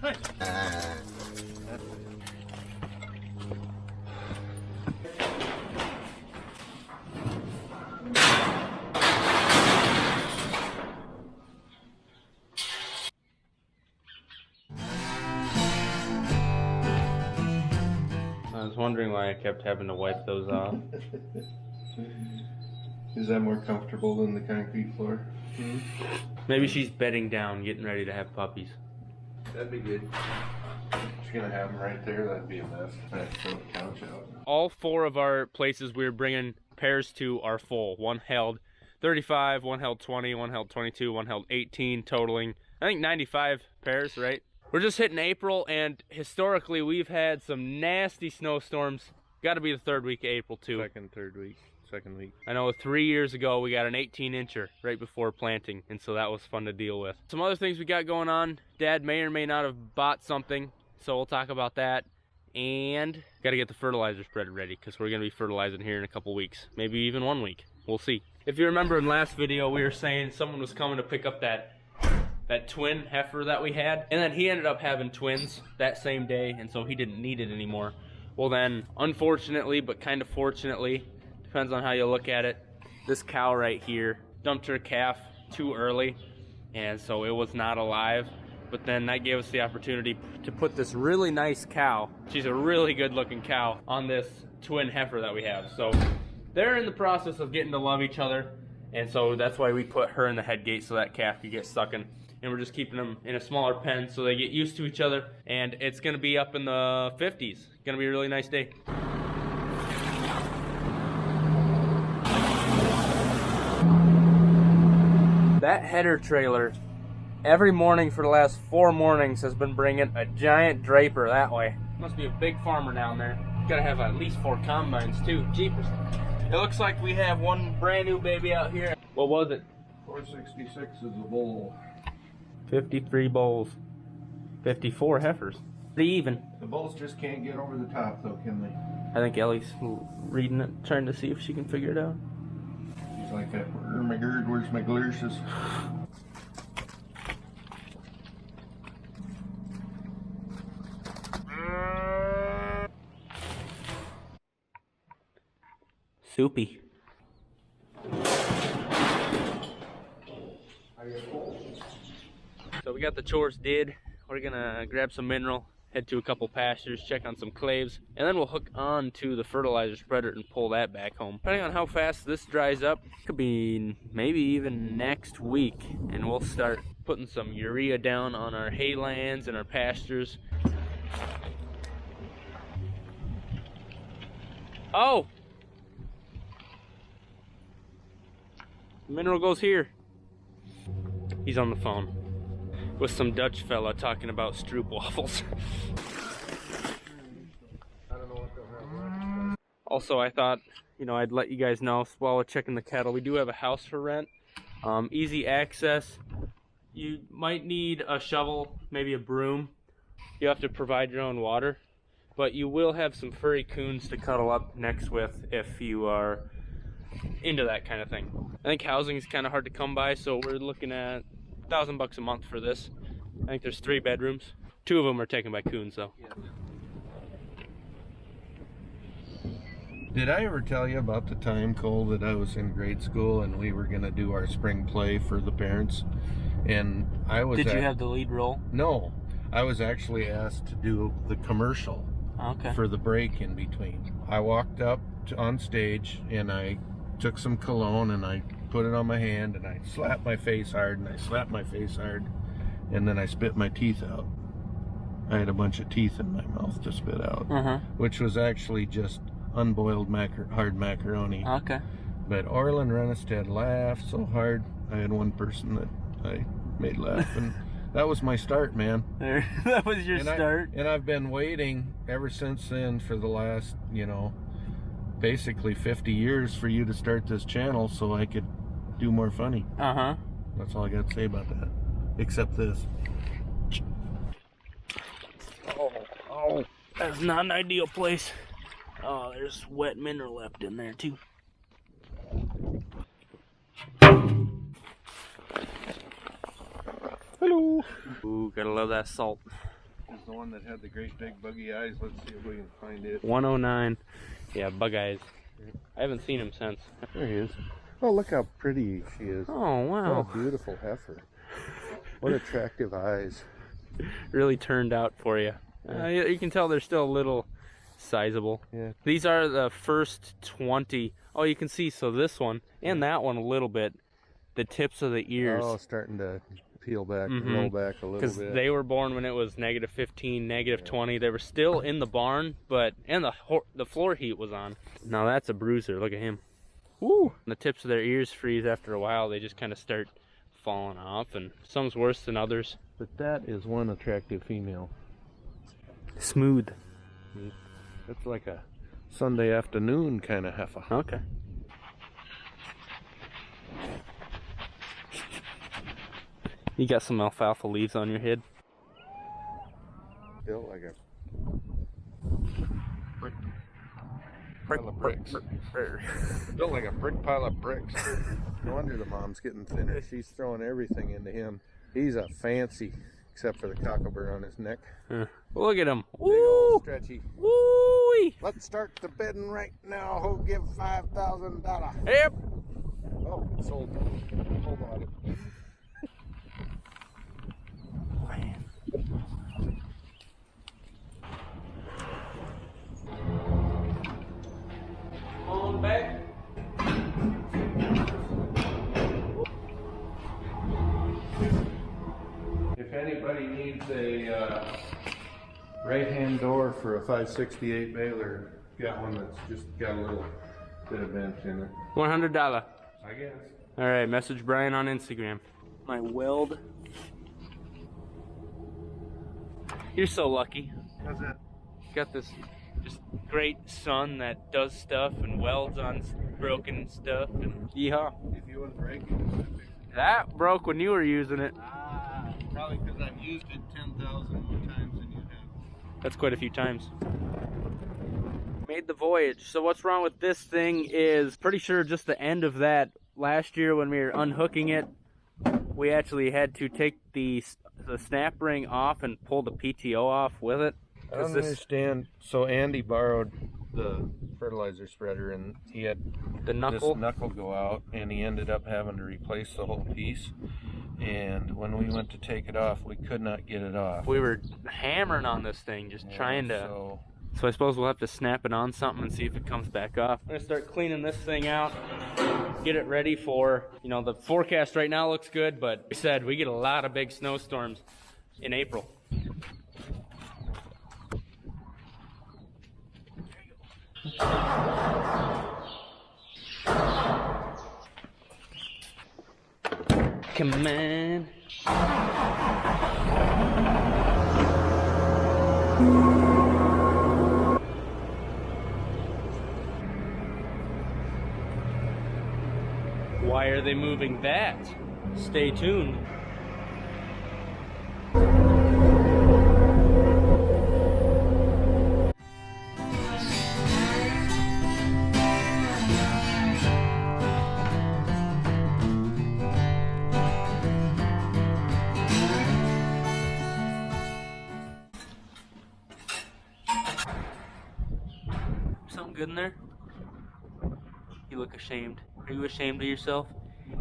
I was wondering why I kept having to wipe those off. Is that more comfortable than the concrete floor? Hmm? Maybe she's bedding down, getting ready to have puppies. That'd be good. She's gonna have them right there. That'd be a mess. I'd throw the couch out. All 4 of our places we're bringing pairs to are full. One held 35, one held 20, one held 22, one held 18, totaling, I think, 95 pairs, right? We're just hitting April, and historically we've had some nasty snowstorms. Got to be the 3rd week of April too. Second week. I know 3 years ago we got an 18-incher right before planting, and so that was fun to deal with. Some other things we got going on. Dad may or may not have bought something, so we'll talk about that. And got to get the fertilizer spread ready because we're going to be fertilizing here in a couple weeks, maybe even 1 week. We'll see. If you remember in last video, we were saying someone was coming to pick up that twin heifer that we had, and then he ended up having twins that same day, and so he didn't need it anymore. Well then, unfortunately, but kind of fortunately, depends on how you look at it, this cow right here dumped her calf too early, and so it was not alive. But then that gave us the opportunity to put this really nice cow, she's a really good looking cow, on this twin heifer that we have. So they're in the process of getting to love each other, and so that's why we put her in the head gate so that calf could get sucking. And we're just keeping them in a smaller pen so they get used to each other, and it's going to be up in the 50s. Going to be a really nice day. That header trailer every morning for the last 4 mornings has been bringing a giant draper that way. Must be a big farmer down there. Gotta have at least 4 combines too. Jeepers. It looks like we have one brand new baby out here. What was it? 466 is a bull. 53 bulls. 54 heifers. Pretty even. The bulls just can't get over the top though, can they? I think Ellie's reading it, trying to see if she can figure it out. She's like that. Where's my gird? Where's my galoshes? Soupy. So we got the chores did. We're gonna grab some mineral, head to a couple pastures, check on some claves, and then we'll hook on to the fertilizer spreader and pull that back home. Depending on how fast this dries up, could be maybe even next week, and we'll start putting some urea down on our haylands and our pastures. Oh! Mineral goes here. He's on the phone with some Dutch fella talking about stroopwafels. Also, I thought, I'd let you guys know while we're checking the cattle, we do have a house for rent. Easy access. You might need a shovel, maybe a broom. You have to provide your own water, but you will have some furry coons to cuddle up next with if you are into that kind of thing. I think housing is kind of hard to come by, so we're looking at $1,000 a month for this. I think there's 3 bedrooms. 2 of them are taken by coons though. Yeah. Did I ever tell you about the time, Cole, that I was in grade school and we were gonna do our spring play for the parents? And I was Did you have the lead role? No, I was actually asked to do the commercial. Okay. For the break in between. I walked up on stage and I took some cologne and I put it on my hand and I slapped my face hard and I slapped my face hard and then I spit my teeth out. I had a bunch of teeth in my mouth to spit out, which was actually just unboiled hard macaroni. Okay. But Orland Renestead laughed so hard. I had one person that I made laugh, and that was my start, man. That was your start. And I've been waiting ever since then for the last, basically 50 years for you to start this channel so I could do more funny. That's all I got to say about that. Except this. Oh, that's not an ideal place. Oh, there's wet mineral left in there too. Hello. Ooh, gotta love that salt. is the one that had the great big buggy eyes. Let's see if we can find it. 109. Yeah, bug eyes. I haven't seen him since. There he is. Oh, look how pretty she is. Oh, wow. What a beautiful heifer. What attractive eyes. Really turned out for you. You can tell they're still a little sizable. Yeah. These are the first 20. Oh, you can see, so this one and that one a little bit, the tips of the ears. Oh, starting to peel back, roll back a little bit. Because they were born when it was -15, -20. They were still in the barn, and the floor heat was on. Now that's a bruiser. Look at him. Woo! The tips of their ears freeze after a while. They just kind of start falling off, and some's worse than others. But that is one attractive female. Smooth. That's like a Sunday afternoon kind of heifer. Okay. You got some alfalfa leaves on your head. Built like a pile of bricks. Built like a brick pile of bricks. No wonder the mom's getting thinner. She's throwing everything into him. He's a fancy, except for the cockleburr on his neck. Look at him. Big old Woo! stretchy. Woo! Let's start the bidding right now. Who'll give $5,000? Yep. Oh, sold. Hold on. On back. If anybody needs a right-hand door for a 568 baler, got one that's just got a little bit of bent in it. $100. I guess. All right, message Brian on Instagram. My weld. You're so lucky. How's that? Got this just great son that does stuff and welds on broken stuff and yeehaw. If you wouldn't break it, That broke when you were using it. probably because I've used it 10,000 more times than you have. That's quite a few times. Made the voyage. So what's wrong with this thing is pretty sure just the end of that last year when we were unhooking it, we actually had to take the snap ring off and pull the PTO off with it. I don't understand. So Andy borrowed the fertilizer spreader and he had The knuckle. this knuckle go out and he ended up having to replace the whole piece. And when we went to take it off, we could not get it off. We were hammering on this thing, just trying to. So I suppose we'll have to snap it on something and see if it comes back off. I'm gonna start cleaning this thing out, get it ready for, the forecast right now looks good, but we said we get a lot of big snowstorms in April. Come on. Why are they moving that? Stay tuned. Something good in there? You look ashamed. Are you ashamed of yourself?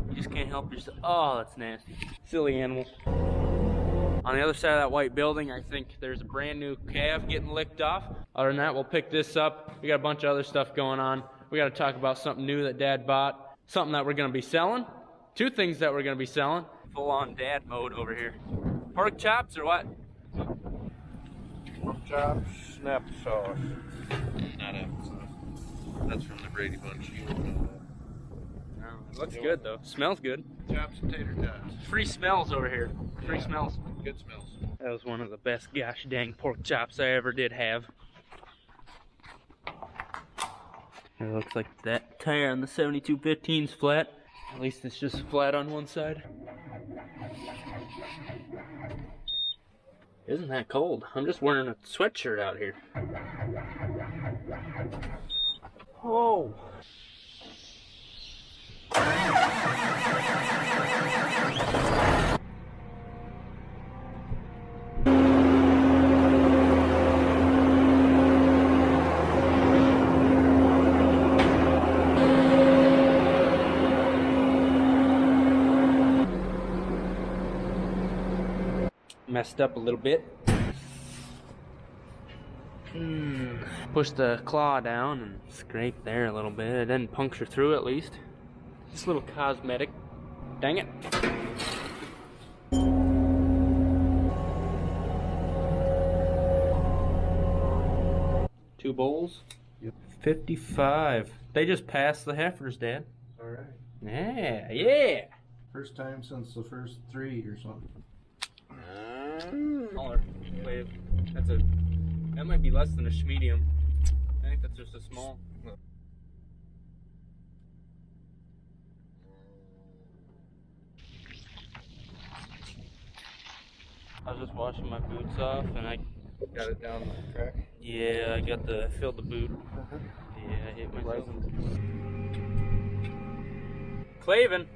You just can't help yourself. Oh, that's nasty. Silly animal. On the other side of that white building, I think there's a brand new calf getting licked off. Other than that, we'll pick this up. We got a bunch of other stuff going on. We got to talk about something new that Dad bought. Something that we're going to be selling. Two things that we're going to be selling. Full on dad mode over here. Pork chops or what? Pork chops, snap sauce. Not applesauce. That's from the Brady Bunch. You wouldn't know that. It looks good though. Smells good. Chops and tater tots. Free smells over here. Free smells. Good smells. That was one of the best gosh dang pork chops I ever did have. It looks like that tire on the 7215's flat. At least it's just flat on one side. Isn't that cold? I'm just wearing a sweatshirt out here. Oh! messed up a little bit. Push the claw down and scrape there a little bit. It didn't puncture through at least. Just a little cosmetic. Dang it. Two bulls. Yep. 55. They just passed the heifers, Dad. All right. Yeah, yeah. First time since the first 3 or something. Smaller wave. That might be less than a medium. I think that's just a small. I was just washing my boots off and I Got it down the track. Yeah, I got filled the boot. Yeah, I hit myself. Clavin.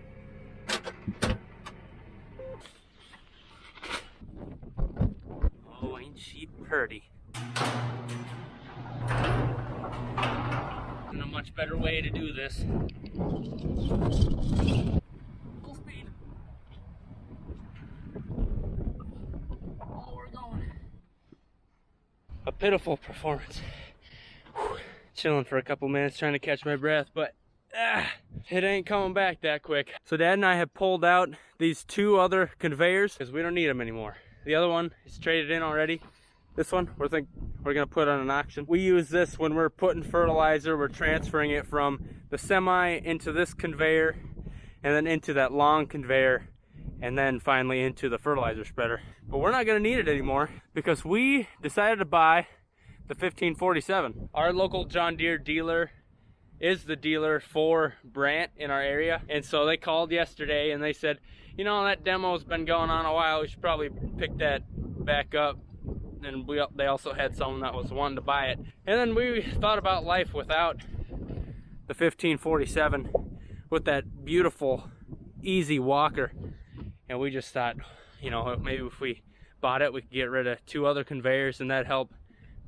Oh, ain't she pretty? And a much better way to do this. Full speed. Oh, we're going. A pitiful performance. Whew. Chilling for a couple minutes trying to catch my breath, but it ain't coming back that quick. So Dad and I have pulled out these 2 other conveyors because we don't need them anymore. The other one is traded in already. This one we're gonna put on an auction. We use this when we're putting fertilizer. We're transferring it from the semi into this conveyor and then into that long conveyor and then finally into the fertilizer spreader. But we're not gonna need it anymore because we decided to buy the 1547. Our local John Deere dealer is the dealer for Brant in our area. And so they called yesterday and they said, you know, that demo's been going on a while. We should probably pick that back up. And they also had someone that was wanting to buy it. And then we thought about life without the 1547 with that beautiful, easy walker. And we just thought, you know, maybe if we bought it, we could get rid of 2 other conveyors and that'd help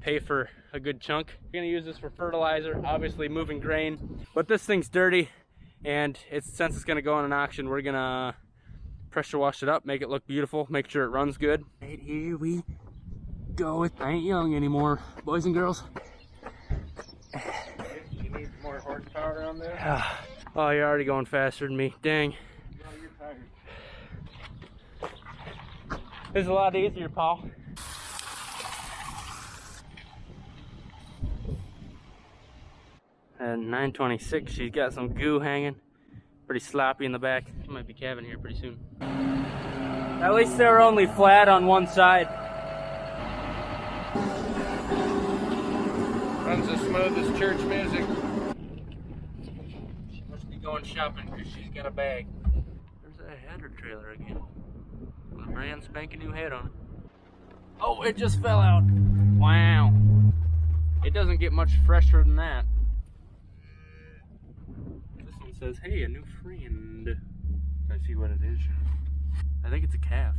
pay for a good chunk. We're gonna use this for fertilizer, obviously moving grain, but this thing's dirty and since it's gonna go on an auction, we're gonna pressure wash it up, make it look beautiful, make sure it runs good. Right here we go. I ain't young anymore, boys and girls. You need more horsepower on there? Oh, you're already going faster than me. Dang. No, you're tired. This is a lot easier, Paul. At 926, she's got some goo hanging. Pretty sloppy in the back. She might be calving here pretty soon. At least they're only flat on one side. Runs as smooth as church music. She must be going shopping because she's got a bag. There's that header trailer again. With a brand spanking new head on it. Oh, it just fell out. Wow. It doesn't get much fresher than that. This one says, hey, a new friend. Can I see what it is? I think it's a calf.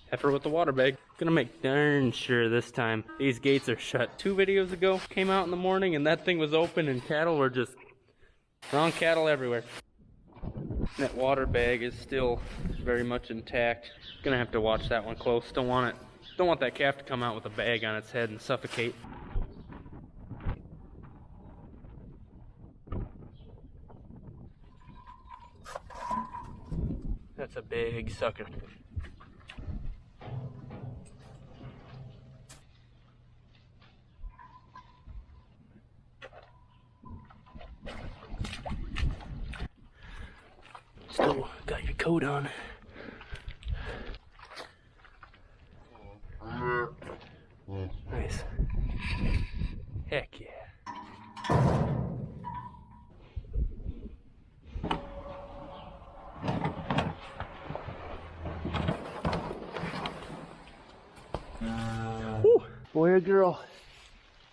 Heifer with the water bag. Gonna make darn sure this time these gates are shut. 2 videos ago, came out in the morning and that thing was open and cattle were just wrong cattle everywhere. That water bag is still very much intact. Gonna have to watch that one close. Don't want that calf to come out with a bag on its head and suffocate. That's a big sucker. Still got your coat on. Nice. Heck yeah. Whew. Boy or girl?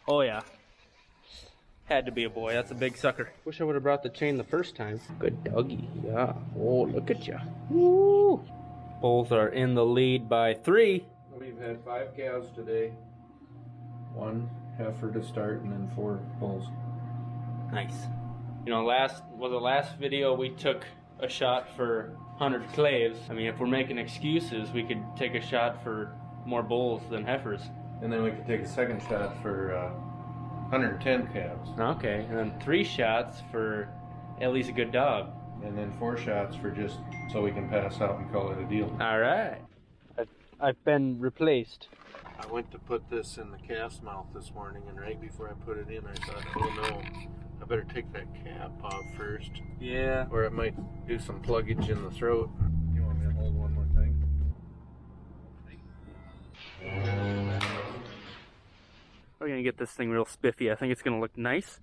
Oh yeah. Had to be a boy. That's a big sucker. Wish I would have brought the chain the first time. Good doggy. Yeah. Oh, look at ya. Woo. Bulls are in the lead by 3. We've had 5 calves today. 1 heifer to start, and then 4 bulls. Nice. You know, last video we took a shot for 100 claves. I mean, if we're making excuses, we could take a shot for more bulls than heifers. And then we could take a second shot for 110 calves. Okay, and then 3 shots for at least a good dog. And then 4 shots for just so we can pass out and call it a deal. All right. I've been replaced. I went to put this in the calf's mouth this morning, and right before I put it in, I thought, oh no, I better take that cap off first. Yeah. Or it might do some pluggage in the throat. You want me to hold one more thing? We're gonna get this thing real spiffy. I think it's gonna look nice.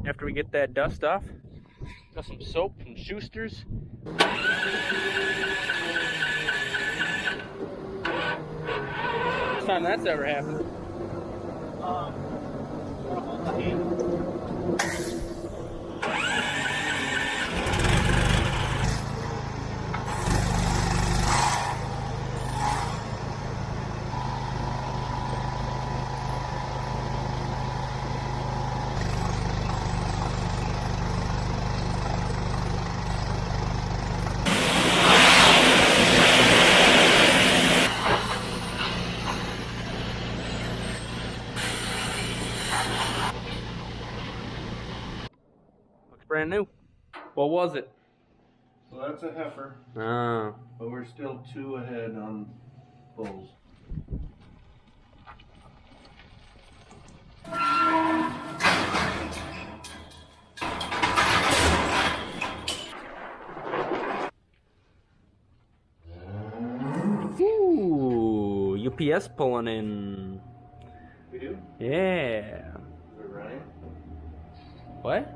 After we get that dust off, got some soap from Schuster's. First time that's ever happened. Brand new. What was it? So that's a heifer, Oh. but we're still 2 ahead on bulls. Ooh, UPS pulling in. We do? Yeah. Is it Ryan? What?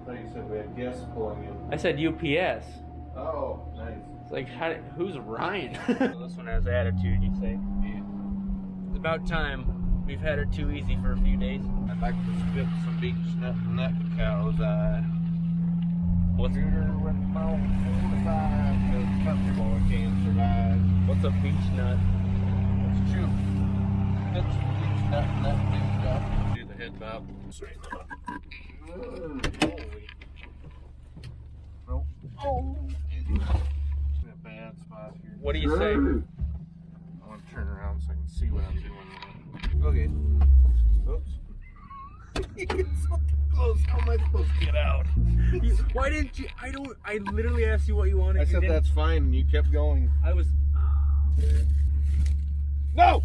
I thought you said we had guests pulling in. I said UPS. Oh, nice. It's like, who's Ryan? This one has attitude, you say? Yeah. It's about time. We've had her too easy for a few days. I'd like to spit some beach nut in that cow's eye. What's with my 45 'cause country boy can't survive. What's a beach nut? Let's chew. That's the beach nut in that big stuff. Do the head bob. Straighten it up. Holy. Nope. Oh. It's a bad spot here. What do you say? I want to turn around so I can see what I'm doing. Okay. Oops. You get so close. How am I supposed to get out? Why didn't you? I literally asked you what you wanted. I said that's fine, and you kept going. I was. No!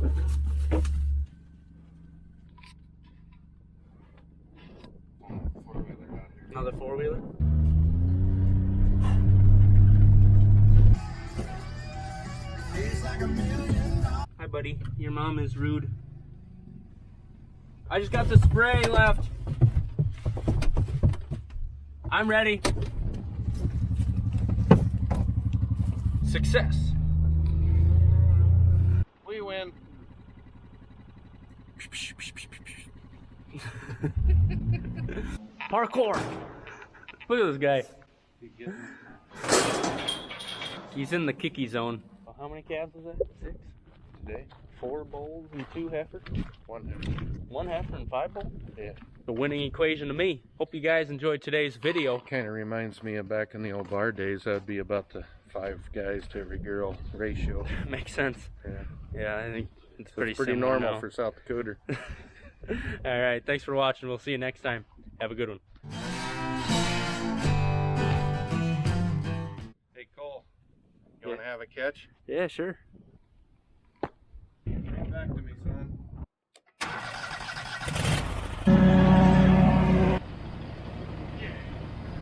Four-wheeler out here. Another 4-wheeler? Hi, buddy. Your mom is rude. I just got the spray left. I'm ready. Success. We win. Parkour. Look at this guy. He's in the kicky zone. Well, how many calves is that? 6? Today? 4 bulls and 2 heifers? 1 heifer. 1 heifer and 5 bulls? Yeah. The winning equation to me. Hope you guys enjoyed today's video. Kind of reminds me of back in the old bar days. That'd be about the 5 guys to every girl ratio. Makes sense. Yeah. Yeah, I think it's So pretty it's pretty similar normal now. for South Dakota. All right, thanks for watching. We'll see you next time. Have a good one. Hey Cole, you want to have a catch? Yeah, sure.